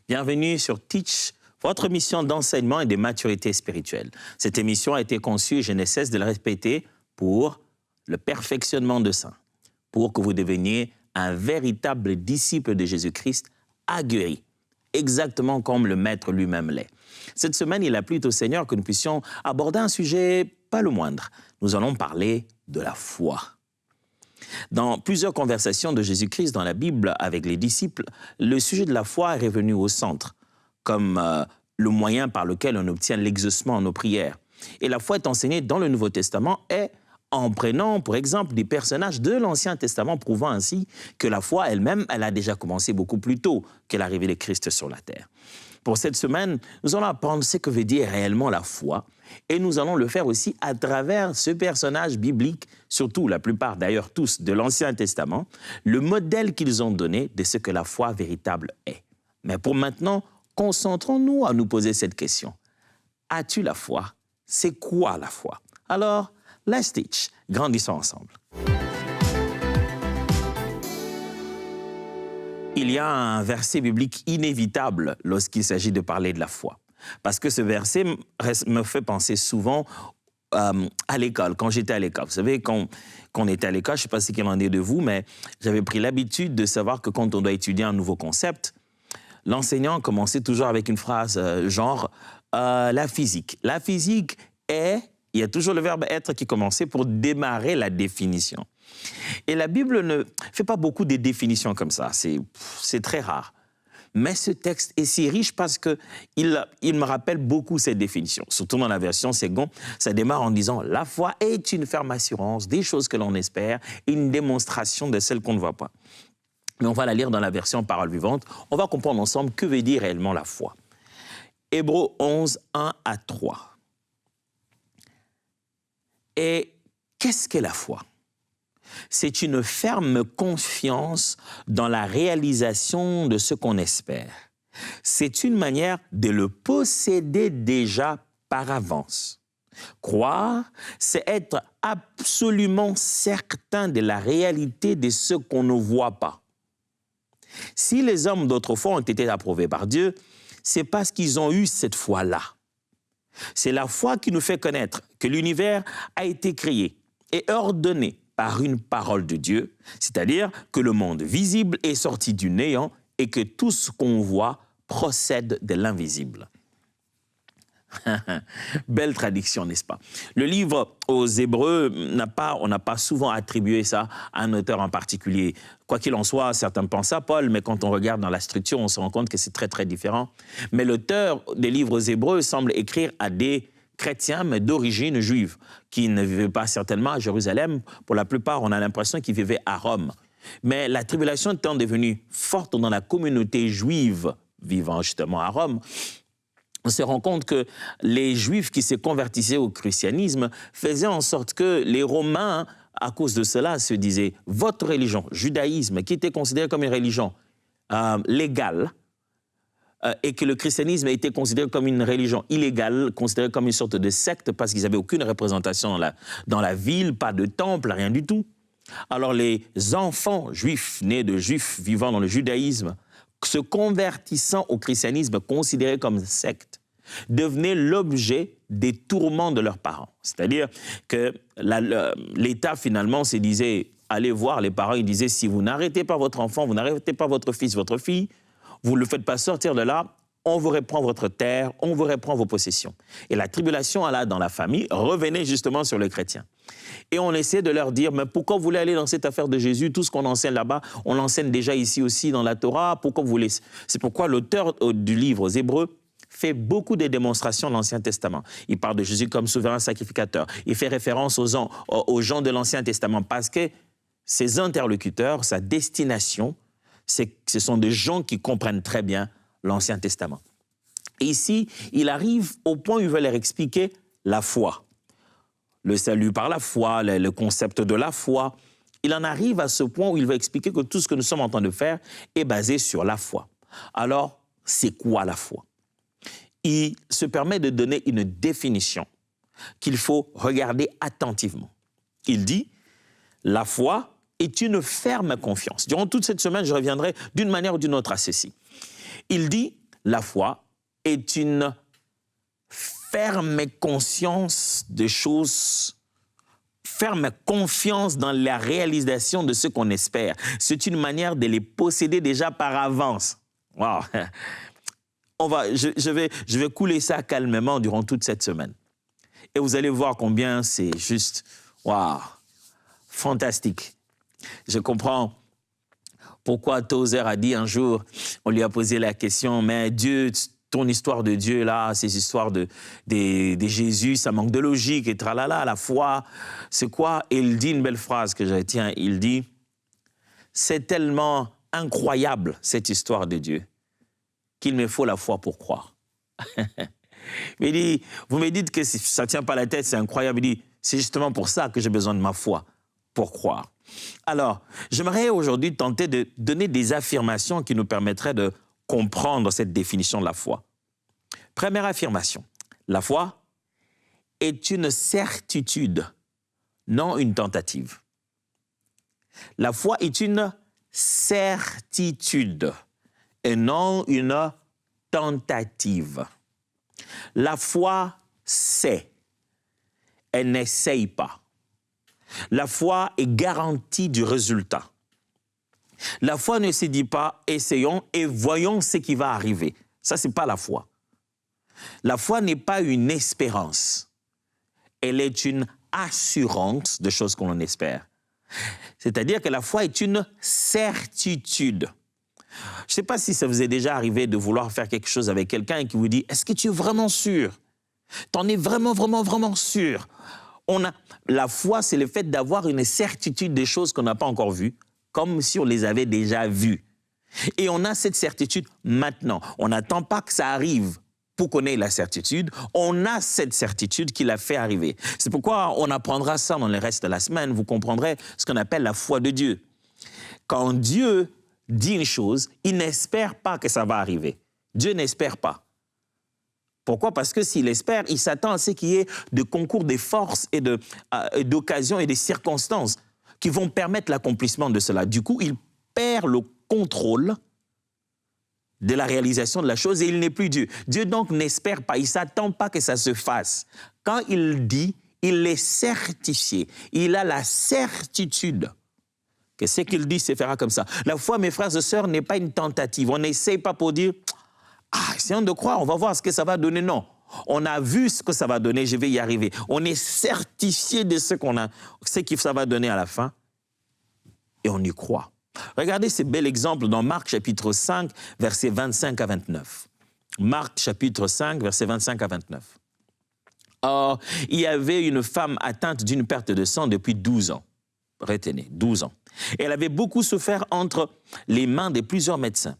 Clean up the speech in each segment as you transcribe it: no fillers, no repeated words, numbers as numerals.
Bienvenue sur Teach, votre mission d'enseignement et de maturité spirituelle. Cette émission a été conçue, et je ne cesse de le répéter, pour le perfectionnement de saints, pour que vous deveniez un véritable disciple de Jésus-Christ aguerri, exactement comme le Maître lui-même l'est. Cette semaine, il a plu au Seigneur que nous puissions aborder un sujet pas le moindre. Nous allons parler de la foi. Dans plusieurs conversations de Jésus-Christ dans la Bible avec les disciples, le sujet de la foi est revenu au centre, comme le moyen par lequel on obtient l'exaucement en nos prières. Et la foi est enseignée dans le Nouveau Testament et en prenant, pour exemple, des personnages de l'Ancien Testament, prouvant ainsi que la foi elle-même, elle a déjà commencé beaucoup plus tôt que l'arrivée de Christ sur la terre. Pour cette semaine, nous allons apprendre ce que veut dire réellement la foi et nous allons le faire aussi à travers ce personnage biblique, surtout la plupart d'ailleurs tous de l'Ancien Testament, le modèle qu'ils ont donné de ce que la foi véritable est. Mais pour maintenant, concentrons-nous à nous poser cette question. As-tu la foi? C'est quoi la foi? Alors, let's teach. Grandissons ensemble. Il y a un verset biblique inévitable lorsqu'il s'agit de parler de la foi. Parce que ce verset me fait penser souvent à l'école, quand j'étais à l'école. Vous savez, quand on était à l'école, je ne sais pas ce qu'il en est de vous, mais j'avais pris l'habitude de savoir que quand on doit étudier un nouveau concept, l'enseignant commençait toujours avec une phrase genre la physique. La physique est, il y a toujours le verbe être qui commençait pour démarrer la définition. Et la Bible ne fait pas beaucoup de définitions comme ça, c'est très rare. Mais ce texte est si riche parce qu'il me rappelle beaucoup cette définition. Surtout dans la version Second, ça démarre en disant « La foi est une ferme assurance des choses que l'on espère et une démonstration de celles qu'on ne voit pas ». Mais on va la lire dans la version Parole vivante. On va comprendre ensemble que veut dire réellement la foi. Hébreux 11, 1 à 3. Et qu'est-ce que la foi ? C'est une ferme confiance dans la réalisation de ce qu'on espère. C'est une manière de le posséder déjà par avance. Croire, c'est être absolument certain de la réalité de ce qu'on ne voit pas. Si les hommes d'autrefois ont été approuvés par Dieu, c'est parce qu'ils ont eu cette foi-là. C'est la foi qui nous fait connaître que l'univers a été créé et ordonné par une parole de Dieu, c'est-à-dire que le monde visible est sorti du néant et que tout ce qu'on voit procède de l'invisible. Belle traduction, n'est-ce pas? Le livre aux Hébreux, on n'a pas souvent attribué ça à un auteur en particulier. Quoi qu'il en soit, certains pensent à Paul, mais quand on regarde dans la structure, on se rend compte que c'est très, très différent. Mais l'auteur des livres aux Hébreux semble écrire à des chrétiens, mais d'origine juive, qui ne vivaient pas certainement à Jérusalem. Pour la plupart, on a l'impression qu'ils vivaient à Rome. Mais la tribulation étant devenue forte dans la communauté juive vivant justement à Rome, on se rend compte que les Juifs qui se convertissaient au christianisme faisaient en sorte que les Romains, à cause de cela, se disaient « votre religion, judaïsme, qui était considéré comme une religion légale, et que le christianisme a été considéré comme une religion illégale, considéré comme une sorte de secte parce qu'ils n'avaient aucune représentation dans la ville, pas de temple, rien du tout. Alors les enfants juifs, nés de juifs vivant dans le judaïsme, se convertissant au christianisme considéré comme secte, devenaient l'objet des tourments de leurs parents. C'est-à-dire que l'État finalement se disait, allez voir les parents, ils disaient, si vous n'arrêtez pas votre enfant, vous n'arrêtez pas votre fils, votre fille, vous ne le faites pas sortir de là, on vous reprend votre terre, on vous reprend vos possessions. Et la tribulation là dans la famille revenait justement sur les chrétiens. Et on essaie de leur dire, mais pourquoi vous voulez aller dans cette affaire de Jésus? Tout ce qu'on enseigne là-bas, on l'enseigne déjà ici aussi dans la Torah. Pourquoi vous voulez? C'est pourquoi l'auteur du livre aux Hébreux fait beaucoup de démonstrations de l'Ancien Testament. Il parle de Jésus comme souverain sacrificateur. Il fait référence aux gens de l'Ancien Testament parce que ses interlocuteurs, sa destination, ce sont des gens qui comprennent très bien l'Ancien Testament. Et ici, il arrive au point où il veut leur expliquer la foi. Le salut par la foi, le concept de la foi. Il en arrive à ce point où il va expliquer que tout ce que nous sommes en train de faire est basé sur la foi. Alors, c'est quoi la foi? Il se permet de donner une définition qu'il faut regarder attentivement. Il dit, la foi est une ferme confiance. Durant toute cette semaine, je reviendrai d'une manière ou d'une autre à ceci. Il dit, la foi est une ferme conscience des choses, ferme confiance dans la réalisation de ce qu'on espère. C'est une manière de les posséder déjà par avance. Wow. Je vais couler ça calmement durant toute cette semaine. Et vous allez voir combien c'est juste, wow, fantastique. Je comprends pourquoi Tozer a dit un jour, on lui a posé la question, mais Dieu, ton histoire de Dieu là, ces histoires de Jésus, ça manque de logique et tralala, la foi, c'est quoi? Et il dit une belle phrase que je retiens, il dit, c'est tellement incroyable cette histoire de Dieu qu'il me faut la foi pour croire. Il dit, vous me dites que ça ne tient pas la tête, c'est incroyable. Il dit, c'est justement pour ça que j'ai besoin de ma foi, pour croire. Alors, j'aimerais aujourd'hui tenter de donner des affirmations qui nous permettraient de comprendre cette définition de la foi. Première affirmation, la foi est une certitude, non une tentative. La foi est une certitude et non une tentative. La foi sait, elle n'essaye pas. La foi est garantie du résultat. La foi ne se dit pas, essayons et voyons ce qui va arriver. Ça, ce n'est pas la foi. La foi n'est pas une espérance. Elle est une assurance de choses qu'on espère. C'est-à-dire que la foi est une certitude. Je ne sais pas si ça vous est déjà arrivé de vouloir faire quelque chose avec quelqu'un et qui vous dit « Est-ce que tu es vraiment sûr? T'en es vraiment, vraiment, vraiment sûr ?» La foi, c'est le fait d'avoir une certitude des choses qu'on n'a pas encore vues, comme si on les avait déjà vues. Et on a cette certitude maintenant. On n'attend pas que ça arrive pour qu'on ait la certitude. On a cette certitude qui l'a fait arriver. C'est pourquoi on apprendra ça dans le reste de la semaine. Vous comprendrez ce qu'on appelle la foi de Dieu. Quand Dieu dit une chose, il n'espère pas que ça va arriver. Dieu n'espère pas. Pourquoi? Parce que s'il espère, il s'attend à ce qu'il y ait de concours des forces et d'occasions et des circonstances qui vont permettre l'accomplissement de cela. Du coup, il perd le contrôle de la réalisation de la chose et il n'est plus Dieu. Dieu donc n'espère pas, il ne s'attend pas que ça se fasse. Quand il dit, il est certifié. Il a la certitude que ce qu'il dit se fera comme ça. La foi, mes frères et sœurs, n'est pas une tentative. On n'essaye pas pour dire « Ah, essayons de croire, on va voir ce que ça va donner. » Non, on a vu ce que ça va donner, je vais y arriver. On est certifié de ce que ça va donner à la fin et on y croit. Regardez ce bel exemple dans Marc chapitre 5, versets 25 à 29. Marc chapitre 5, versets 25 à 29. Or, il y avait une femme atteinte d'une perte de sang depuis 12 ans. Retenez, 12 ans. Elle avait beaucoup souffert entre les mains de plusieurs médecins.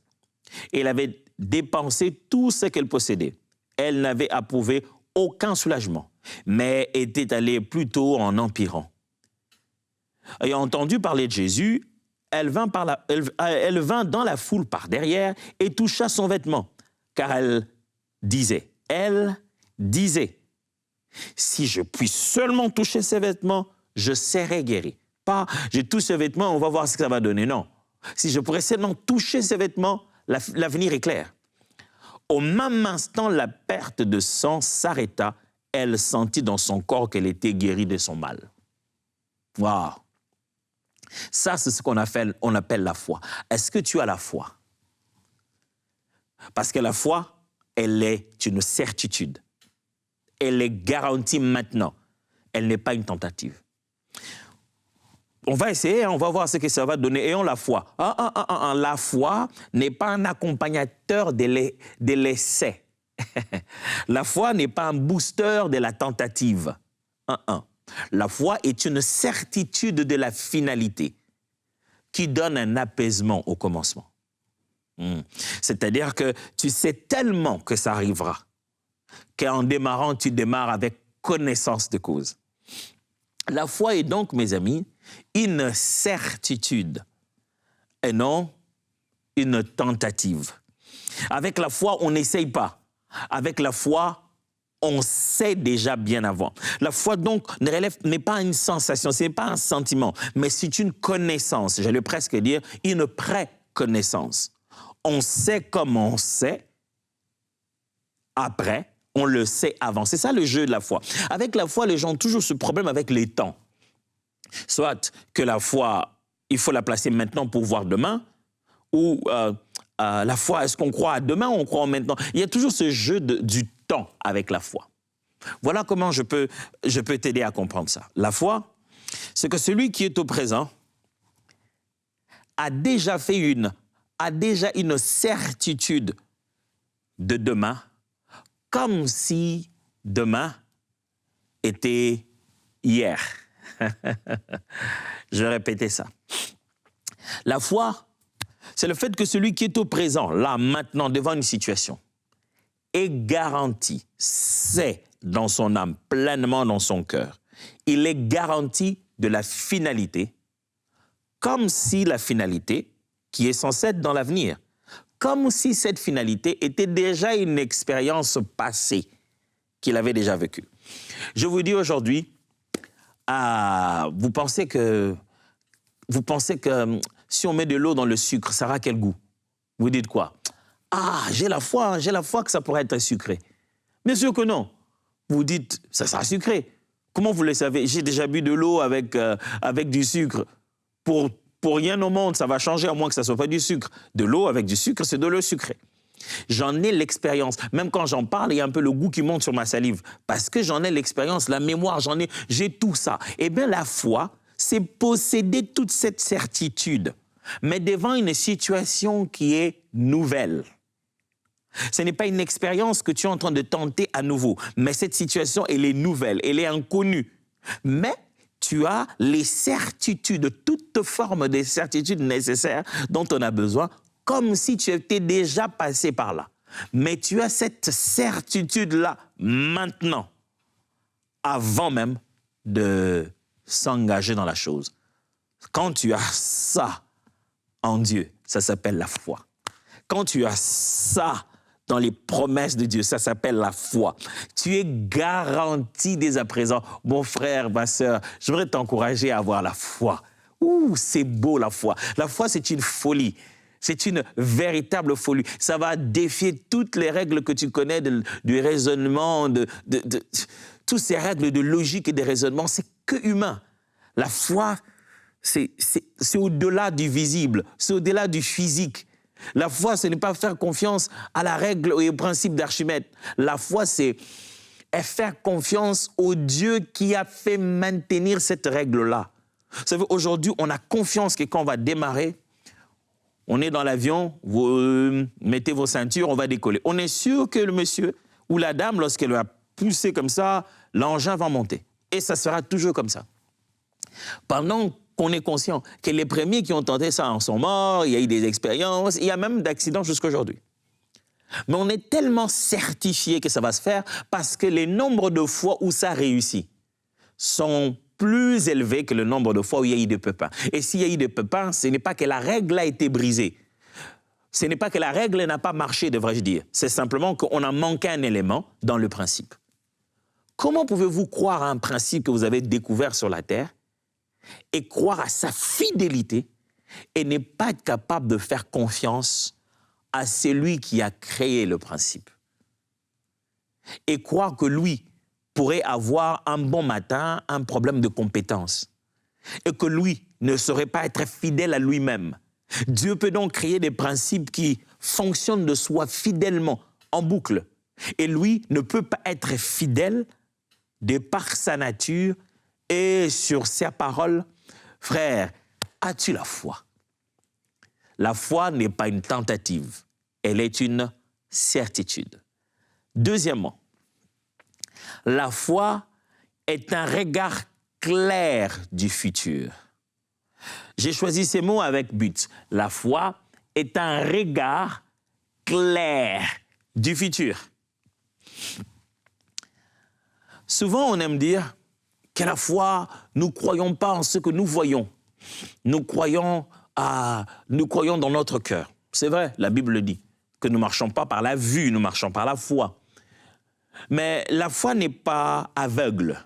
Elle avait dépensé tout ce qu'elle possédait. Elle n'avait approuvé aucun soulagement, mais était allée plutôt en empirant. Ayant entendu parler de Jésus, elle vint dans la foule par derrière et toucha son vêtement, car elle disait, si je puis seulement toucher ses vêtements, je serai guéri. Pas, je touche ses vêtements, on va voir ce que ça va donner. Non. Si je pourrais seulement toucher ses vêtements, l'avenir est clair. Au même instant, la perte de sang s'arrêta. Elle sentit dans son corps qu'elle était guérie de son mal. Waouh! Ça, c'est ce qu'on appelle la foi. Est-ce que tu as la foi? Parce que la foi, elle est une certitude. Elle est garantie maintenant. Elle n'est pas une tentative. On va essayer, on va voir ce que ça va donner. Ayons la foi. La foi n'est pas un accompagnateur de l'essai. La foi n'est pas un booster de la tentative. La foi est une certitude de la finalité qui donne un apaisement au commencement. C'est-à-dire que tu sais tellement que ça arrivera qu'en démarrant, tu démarres avec connaissance de cause. La foi est donc, mes amis, une certitude et non une tentative. Avec la foi, on n'essaye pas. Avec la foi, on sait déjà bien avant. La foi, donc, n'est pas une sensation, ce n'est pas un sentiment, mais c'est une connaissance, j'allais presque dire une pré-connaissance. On sait comme on sait après, on le sait avant. C'est ça le jeu de la foi. Avec la foi, les gens ont toujours ce problème avec les temps. Soit que la foi, il faut la placer maintenant pour voir demain, ou la foi, est-ce qu'on croit à demain ou on croit en maintenant? Il y a toujours ce jeu du temps avec la foi. Voilà comment je peux t'aider à comprendre ça. La foi, c'est que celui qui est au présent a déjà une certitude de demain, comme si demain était hier. Je vais répéter ça. La foi, c'est le fait que celui qui est au présent, là, maintenant, devant une situation, est garanti, sait dans son âme, pleinement dans son cœur. Il est garanti de la finalité, comme si la finalité, qui est censée être dans l'avenir, comme si cette finalité était déjà une expérience passée qu'il avait déjà vécue. Je vous dis aujourd'hui, vous pensez que si on met de l'eau dans le sucre, ça aura quel goût? Vous dites quoi? Ah, j'ai la foi que ça pourrait être sucré. Bien sûr que non. Vous dites, ça sera sucré. Comment vous le savez? J'ai déjà bu de l'eau avec du sucre. Pour rien au monde, ça va changer à moins que ça ne soit pas du sucre. De l'eau avec du sucre, c'est de l'eau sucrée. J'en ai l'expérience. Même quand j'en parle, il y a un peu le goût qui monte sur ma salive. Parce que j'en ai l'expérience, la mémoire, j'ai tout ça. Eh bien, la foi, c'est posséder toute cette certitude, mais devant une situation qui est nouvelle. Ce n'est pas une expérience que tu es en train de tenter à nouveau, mais cette situation, elle est nouvelle, elle est inconnue. Mais tu as les certitudes, toute forme de certitude nécessaire dont on a besoin, comme si tu étais déjà passé par là. Mais tu as cette certitude-là maintenant, avant même de s'engager dans la chose. Quand tu as ça en Dieu, ça s'appelle la foi. Quand tu as ça dans les promesses de Dieu, ça s'appelle la foi. Tu es garanti dès à présent. Mon frère, ma sœur, j'aimerais t'encourager à avoir la foi. Ouh, c'est beau la foi. La foi, c'est une folie. C'est une véritable folie. Ça va défier toutes les règles que tu connais du raisonnement, toutes ces règles de logique et de raisonnement. C'est que humain. La foi, c'est au-delà du visible, c'est au-delà du physique. La foi, ce n'est pas faire confiance à la règle et au principe d'Archimède. La foi, c'est faire confiance au Dieu qui a fait maintenir cette règle-là. Vous savez, aujourd'hui, on a confiance que quand on va démarrer, on est dans l'avion, vous mettez vos ceintures, on va décoller. On est sûr que le monsieur ou la dame, lorsqu'elle va pousser comme ça, l'engin va monter. Et ça sera toujours comme ça. Pendant qu'on est conscient que les premiers qui ont tenté ça en sont morts, il y a eu des expériences, il y a même d'accidents jusqu'à aujourd'hui. Mais on est tellement certifié que ça va se faire parce que les nombres de fois où ça réussit sont plus élevés que le nombre de fois où il y a eu des pépins. Et s'il y a eu des pépins, ce n'est pas que la règle a été brisée. Ce n'est pas que la règle n'a pas marché, devrais-je dire. C'est simplement qu'on a manqué un élément dans le principe. Comment pouvez-vous croire à un principe que vous avez découvert sur la terre et croire à sa fidélité et ne pas être capable de faire confiance à celui qui a créé le principe? Et croire que lui pourrait avoir un bon matin un problème de compétence et que lui ne saurait pas être fidèle à lui-même. Dieu peut donc créer des principes qui fonctionnent de soi fidèlement, en boucle. Et lui ne peut pas être fidèle de par sa nature et sur sa parole. Frère, as-tu la foi? La foi n'est pas une tentative, elle est une certitude. Deuxièmement, la foi est un regard clair du futur. J'ai choisi ces mots avec but. La foi est un regard clair du futur. Souvent, on aime dire que la foi, nous ne croyons pas en ce que nous voyons. Nous croyons dans notre cœur. C'est vrai, la Bible le dit, que nous ne marchons pas par la vue, nous marchons par la foi. Mais la foi n'est pas aveugle.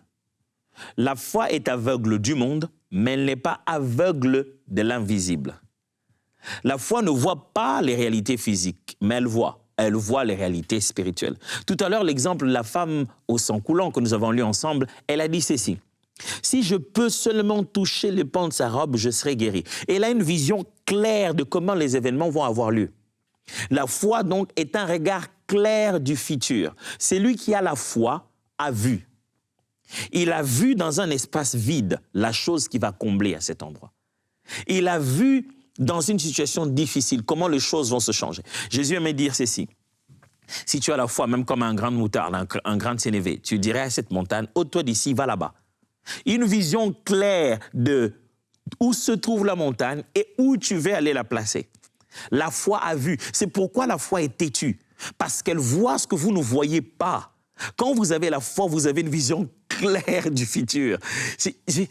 La foi est aveugle du monde, mais elle n'est pas aveugle de l'invisible. La foi ne voit pas les réalités physiques, mais elle voit. elle voit les réalités spirituelles. Tout à l'heure, l'exemple de la femme au sang coulant que nous avons lu ensemble, elle a dit ceci. « Si je peux seulement toucher les pans de sa robe, je serai guérie. » Et elle a une vision claire de comment les événements vont avoir lieu. La foi, donc, est un regard clair du futur. C'est lui qui a la foi, a vu. Il a vu dans un espace vide la chose qui va combler à cet endroit. Il a vu dans une situation difficile comment les choses vont se changer. Jésus aimait dire ceci. Si tu as la foi, même comme un grain de moutarde, un grain de sénévé, tu dirais à cette montagne, ôte-toi d'ici, va là-bas. Une vision claire de où se trouve la montagne et où tu veux aller la placer. La foi a vu. C'est pourquoi la foi est têtue. Parce qu'elle voit ce que vous ne voyez pas. Quand vous avez la foi, vous avez une vision claire du futur.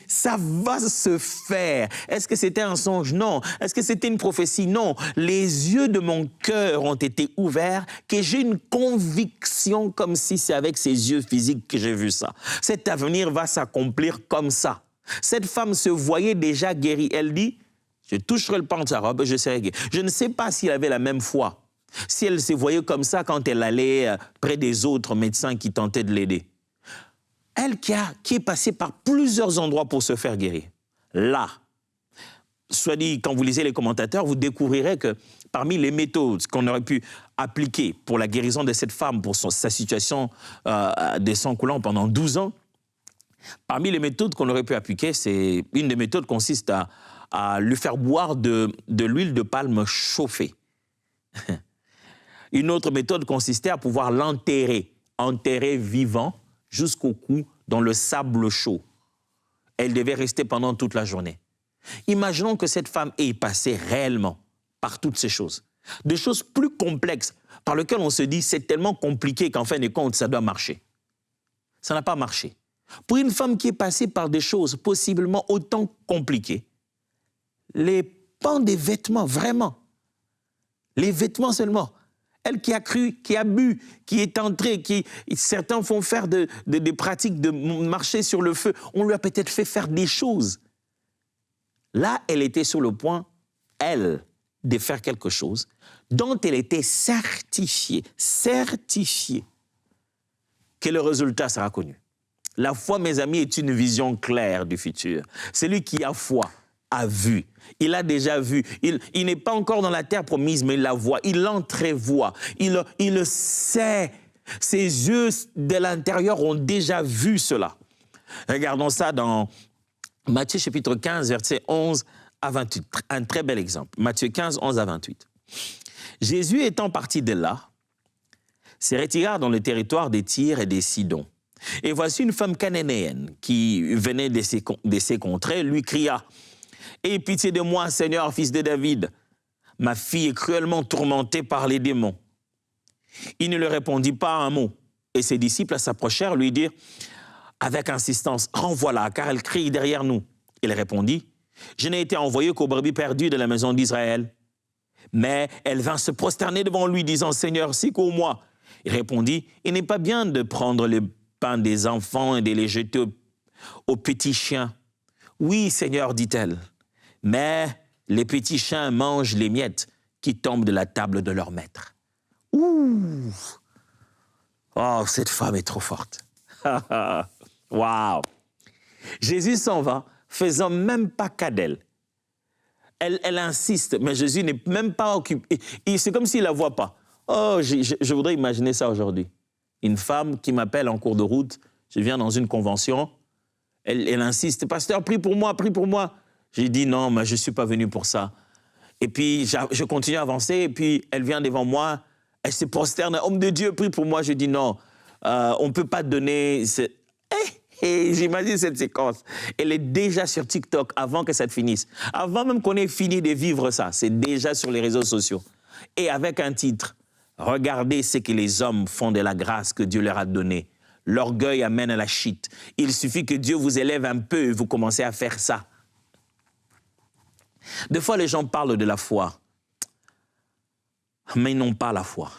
Ça va se faire. Est-ce que c'était un songe? Non. Est-ce que c'était une prophétie? Non. Les yeux de mon cœur ont été ouverts, que j'ai une conviction comme si c'est avec ses yeux physiques que j'ai vu ça. Cet avenir va s'accomplir comme ça. Cette femme se voyait déjà guérie. Elle dit, je toucherai le pan de sa robe et je serai guérie. Je ne sais pas s'il avait la même foi. Si elle se voyait comme ça quand elle allait près des autres médecins qui tentaient de l'aider. Elle qui est passée par plusieurs endroits pour se faire guérir. Là, soit dit, quand vous lisez les commentateurs, vous découvrirez que parmi les méthodes qu'on aurait pu appliquer pour la guérison de cette femme, pour sa situation de sang coulant pendant 12 ans, parmi les méthodes qu'on aurait pu appliquer, c'est une des méthodes consiste à lui faire boire de l'huile de palme chauffée. Une autre méthode consistait à pouvoir l'enterrer, enterrer vivant jusqu'au cou dans le sable chaud. Elle devait rester pendant toute la journée. Imaginons que cette femme ait passé réellement par toutes ces choses. Des choses plus complexes par lesquelles on se dit c'est tellement compliqué qu'en fin de compte, ça doit marcher. Ça n'a pas marché. Pour une femme qui est passée par des choses possiblement autant compliquées, les pans des vêtements, vraiment, les vêtements seulement, elle qui a cru, qui a bu, qui est entrée, certains font faire des pratiques de marcher sur le feu. On lui a peut-être fait faire des choses. Là, elle était sur le point, elle, de faire quelque chose dont elle était certifiée que le résultat sera connu. La foi, mes amis, est une vision claire du futur. Celui qui a foi a vu. Il a déjà vu. Il n'est pas encore dans la terre promise, mais il la voit. Il l'entrevoit. Il le sait. Ses yeux de l'intérieur ont déjà vu cela. Regardons ça dans Matthieu chapitre 15, versets 11 à 28. Un très bel exemple. Matthieu 15, 11 à 28. Jésus étant parti de là, se retira dans le territoire des Tyr et des Sidon. Et voici une femme cananéenne qui venait de ces contrées, lui cria « Aie pitié de moi, Seigneur, fils de David. Ma fille est cruellement tourmentée par les démons. » Il ne lui répondit pas un mot. Et ses disciples s'approchèrent, lui dirent avec insistance « Renvoie-la, car elle crie derrière nous. » Il répondit « Je n'ai été envoyé qu'aux brebis perdues de la maison d'Israël. » Mais elle vint se prosterner devant lui, disant « Seigneur, secours-moi. » Il répondit « Il n'est pas bien de prendre le pain des enfants et de les jeter aux petits chiens. »« Oui, Seigneur, dit-elle. Mais les petits chiens mangent les miettes qui tombent de la table de leur maître. » Ouh! Oh, cette femme est trop forte. Waouh! Jésus s'en va, faisant même pas cas d'elle. Elle insiste, mais Jésus n'est même pas occupé. C'est comme s'il ne la voit pas. Oh, je voudrais imaginer ça aujourd'hui. Une femme qui m'appelle en cours de route, je viens dans une convention, elle insiste, « Pasteur, prie pour moi, prie pour moi. » J'ai dit non, mais je ne suis pas venu pour ça. Et puis, je continue à avancer, et puis elle vient devant moi, elle se prosterne, « Homme de Dieu, prie pour moi. » Je dis non, on ne peut pas donner... J'imagine cette séquence. Elle est déjà sur TikTok avant que ça finisse. Avant même qu'on ait fini de vivre ça, c'est déjà sur les réseaux sociaux. Et avec un titre, « Regardez ce que les hommes font de la grâce que Dieu leur a donnée. L'orgueil amène à la chute. Il suffit que Dieu vous élève un peu et vous commencez à faire ça. » Des fois, les gens parlent de la foi, mais ils n'ont pas la foi.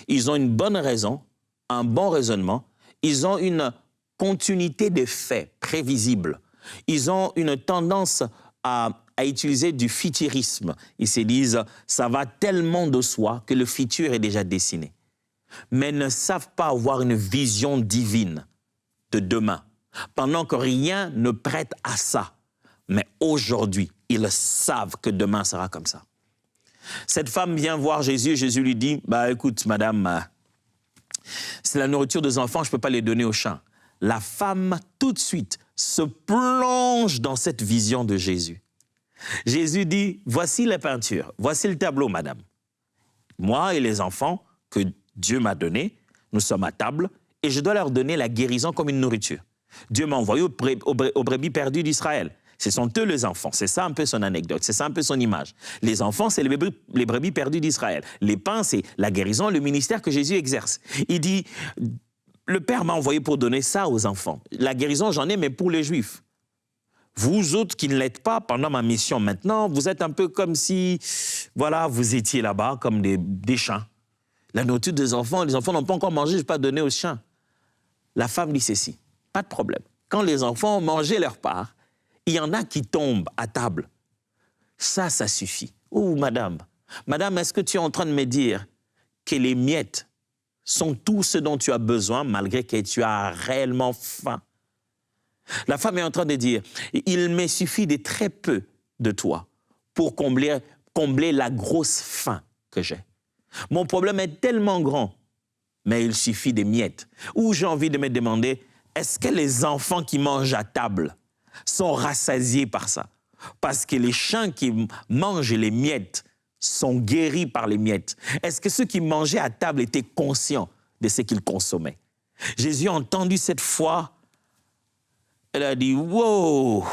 Ils ont une bonne raison, un bon raisonnement, ils ont une continuité de faits prévisibles. Ils ont une tendance à à utiliser du futurisme. Ils se disent, ça va tellement de soi que le futur est déjà dessiné. Mais ne savent pas avoir une vision divine de demain, pendant que rien ne prête à ça. Mais aujourd'hui, ils savent que demain sera comme ça. Cette femme vient voir Jésus et Jésus lui dit, bah écoute madame, c'est la nourriture des enfants, je ne peux pas les donner aux chiens. La femme, tout de suite, se plonge dans cette vision de Jésus. Jésus dit, voici la peinture, voici le tableau, madame. Moi et les enfants que Dieu m'a donnés, nous sommes à table et je dois leur donner la guérison comme une nourriture. Dieu m'a envoyé aux brebis perdues d'Israël. Ce sont eux les enfants. C'est ça un peu son anecdote, c'est ça un peu son image. Les enfants, c'est les brebis perdues d'Israël. Les pains, c'est la guérison, le ministère que Jésus exerce. Il dit, le Père m'a envoyé pour donner ça aux enfants. La guérison, j'en ai, mais pour les Juifs. Vous autres qui ne l'êtes pas pendant ma mission maintenant, vous êtes un peu comme si, voilà, vous étiez là-bas comme des chiens. La nourriture des enfants, les enfants n'ont pas encore mangé, je ne vais pas donner aux chiens. La femme dit ceci, pas de problème. Quand les enfants ont mangé leur part, il y en a qui tombent à table. Ça suffit. Oh, madame, est-ce que tu es en train de me dire que les miettes sont tout ce dont tu as besoin malgré que tu as réellement faim? La femme est en train de dire, il me suffit de très peu de toi pour combler la grosse faim que j'ai. Mon problème est tellement grand, mais il suffit des miettes. Ou j'ai envie de me demander, est-ce que les enfants qui mangent à table sont rassasiés par ça? Parce que les chiens qui mangent les miettes sont guéris par les miettes. Est-ce que ceux qui mangeaient à table étaient conscients de ce qu'ils consommaient? Jésus a entendu cette foi. Elle a dit, wow,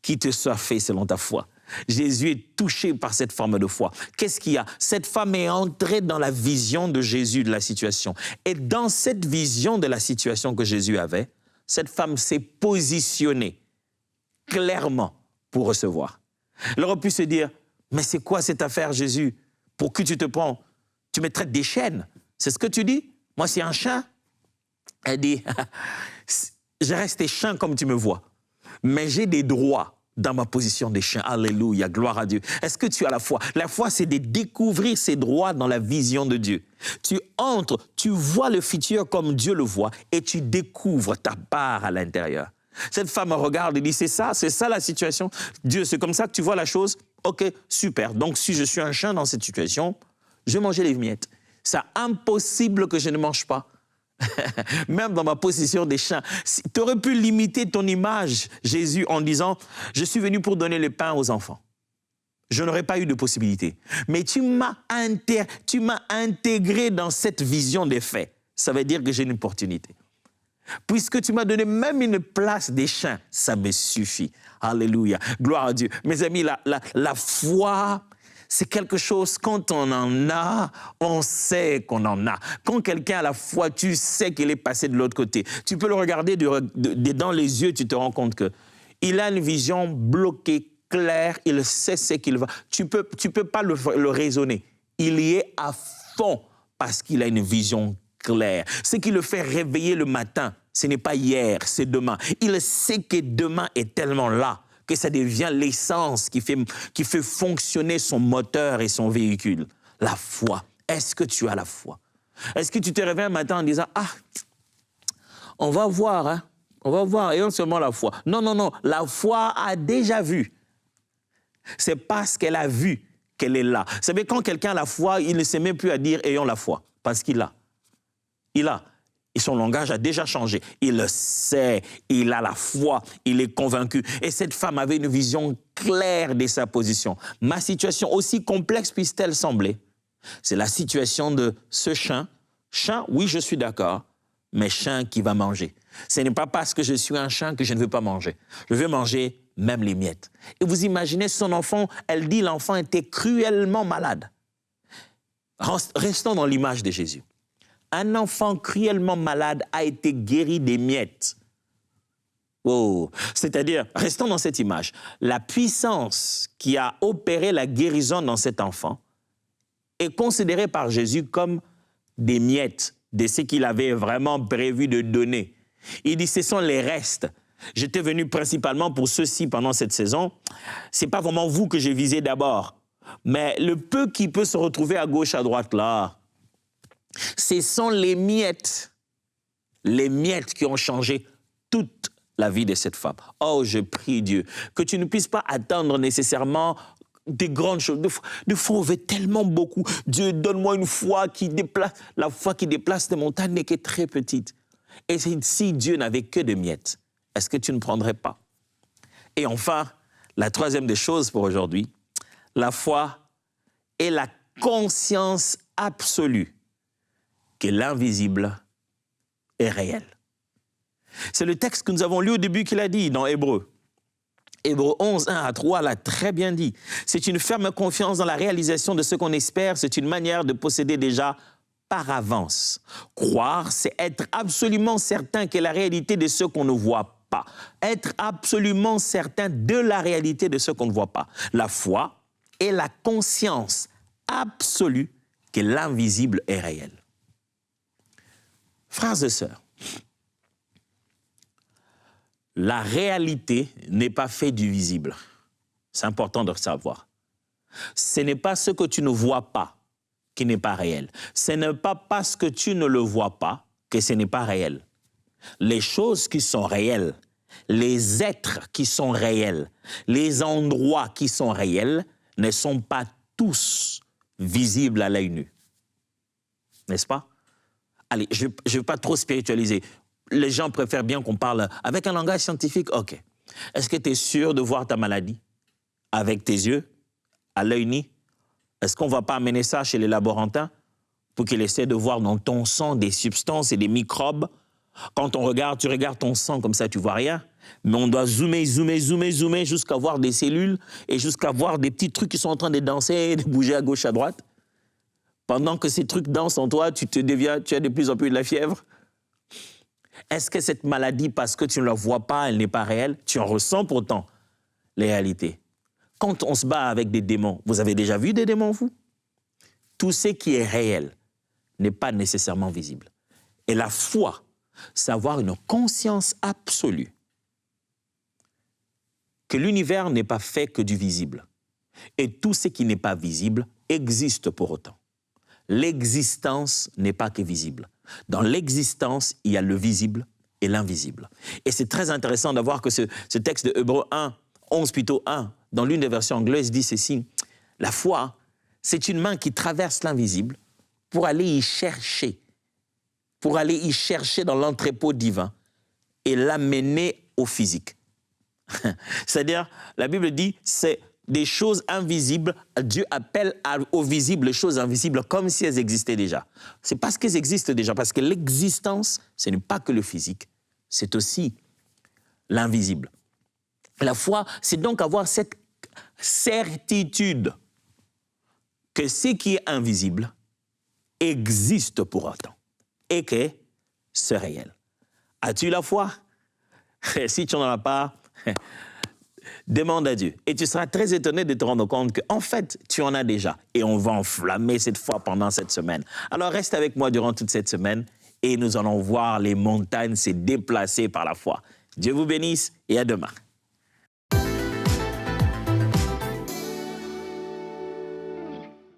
qui te soit fait selon ta foi. Jésus est touché par cette forme de foi. Qu'est-ce qu'il y a? Cette femme est entrée dans la vision de Jésus de la situation. Et dans cette vision de la situation que Jésus avait, cette femme s'est positionnée clairement pour recevoir. Elle aurait pu se dire, mais c'est quoi cette affaire, Jésus? Pour qui tu te prends? Tu me traites des chaînes. C'est ce que tu dis? Moi, c'est un chien. Elle dit, je reste chien comme tu me vois, mais j'ai des droits dans ma position des chiens. Alléluia, gloire à Dieu. Est-ce que tu as la foi? La foi, c'est de découvrir ses droits dans la vision de Dieu. Tu entres, tu vois le futur comme Dieu le voit et tu découvres ta part à l'intérieur. Cette femme regarde et dit, c'est ça la situation. Dieu, c'est comme ça que tu vois la chose? Ok, super. Donc, si je suis un chien dans cette situation, je vais manger les miettes. C'est impossible que je ne mange pas. Même dans ma position des chiens. Tu aurais pu limiter ton image, Jésus, en disant, je suis venu pour donner le pain aux enfants. Je n'aurais pas eu de possibilité. Mais tu m'as intégré dans cette vision des faits. Ça veut dire que j'ai une opportunité. Puisque tu m'as donné même une place des chiens, ça me suffit. Alléluia. Gloire à Dieu. Mes amis, la foi, c'est quelque chose, quand on en a, on sait qu'on en a. Quand quelqu'un a la foi, tu sais qu'il est passé de l'autre côté. Tu peux le regarder dans les yeux, tu te rends compte qu'il a une vision bloquée, claire, il sait ce qu'il va. Tu peux pas le raisonner. Il y est à fond parce qu'il a une vision claire. Ce qui le fait réveiller le matin, ce n'est pas hier, c'est demain. Il sait que demain est tellement là que ça devient l'essence qui fait fonctionner son moteur et son véhicule. La foi. Est-ce que tu as la foi? Est-ce que tu te réveilles un matin en disant, ah, on va voir, hein? On va voir, et non seulement la foi. Non, non, non, la foi a déjà vu. C'est parce qu'elle a vu qu'elle est là. Vous savez, quand quelqu'un a la foi, il ne sait même plus à dire « ayons la foi », parce qu'il a. Il a. Et son langage a déjà changé. Il le sait, il a la foi, il est convaincu. Et cette femme avait une vision claire de sa position. Ma situation, aussi complexe puisse-t-elle sembler, c'est la situation de ce chien. Chien, oui, je suis d'accord, mais chien qui va manger. Ce n'est pas parce que je suis un chien que je ne veux pas manger. Je veux manger même les miettes. Et vous imaginez son enfant, elle dit l'enfant était cruellement malade. Restons dans l'image de Jésus. Un enfant cruellement malade a été guéri des miettes. Oh. C'est-à-dire, restons dans cette image, la puissance qui a opéré la guérison dans cet enfant est considérée par Jésus comme des miettes de ce qu'il avait vraiment prévu de donner. Il dit, ce sont les restes. J'étais venu principalement pour ceci pendant cette saison. Ce n'est pas vraiment vous que j'ai visé d'abord. Mais le peu qui peut se retrouver à gauche, à droite, là, ce sont les miettes qui ont changé toute la vie de cette femme. Oh, je prie Dieu, que tu ne puisses pas attendre nécessairement des grandes choses. Des fois, on veut tellement beaucoup. Dieu, donne-moi une foi qui déplace, la foi qui déplace des montagnes n'est que très petite. Et si Dieu n'avait que des miettes, est-ce que tu ne prendrais pas? Et enfin, la troisième des choses pour aujourd'hui, la foi est la conscience absolue que l'invisible est réel. C'est le texte que nous avons lu au début qu'il a dit dans Hébreux. Hébreux 11, 1 à 3 l'a très bien dit. C'est une ferme confiance dans la réalisation de ce qu'on espère. C'est une manière de posséder déjà par avance. Croire, c'est être absolument certain que la réalité de ce qu'on ne voit pas. Être absolument certain de la réalité de ce qu'on ne voit pas. La foi est la conscience absolue que l'invisible est réel. Frères et sœurs, la réalité n'est pas faite du visible. C'est important de le savoir. Ce n'est pas ce que tu ne vois pas qui n'est pas réel. Ce n'est pas parce que tu ne le vois pas que ce n'est pas réel. Les choses qui sont réelles, les êtres qui sont réels, les endroits qui sont réels ne sont pas tous visibles à l'œil nu. N'est-ce pas? Allez, je ne veux pas trop spiritualiser. Les gens préfèrent bien qu'on parle avec un langage scientifique. OK. Est-ce que tu es sûr de voir ta maladie avec tes yeux, à l'œil nu? Est-ce qu'on ne va pas amener ça chez les laborantins pour qu'ils essaient de voir dans ton sang des substances et des microbes? Quand tu regardes ton sang comme ça, tu ne vois rien. Mais on doit zoomer jusqu'à voir des cellules et jusqu'à voir des petits trucs qui sont en train de danser, de bouger à gauche, à droite. Pendant que ces trucs dansent en toi, tu as de plus en plus de la fièvre. Est-ce que cette maladie, parce que tu ne la vois pas, elle n'est pas réelle? Tu en ressens pourtant les réalités. Quand on se bat avec des démons, vous avez déjà vu des démons, vous? Tout ce qui est réel n'est pas nécessairement visible. Et la foi, c'est avoir une conscience absolue que l'univers n'est pas fait que du visible. Et tout ce qui n'est pas visible existe pour autant. L'existence n'est pas que visible. Dans l'existence, il y a le visible et l'invisible. Et c'est très intéressant d'avoir que ce texte de Hébreux 1, 11 plutôt 1, dans l'une des versions anglaises, dit ceci. La foi, c'est une main qui traverse l'invisible pour aller y chercher dans l'entrepôt divin et l'amener au physique. C'est-à-dire, la Bible dit, c'est des choses invisibles, Dieu appelle aux visibles les choses invisibles comme si elles existaient déjà. C'est parce qu'elles existent déjà, parce que l'existence, ce n'est pas que le physique, c'est aussi l'invisible. La foi, c'est donc avoir cette certitude que ce qui est invisible existe pour autant et que c'est réel. As-tu la foi? Si tu n'en as pas, demande à Dieu. Et tu seras très étonné de te rendre compte qu'en fait, tu en as déjà. Et on va enflammer cette foi pendant cette semaine. Alors reste avec moi durant toute cette semaine et nous allons voir les montagnes se déplacer par la foi. Dieu vous bénisse et à demain.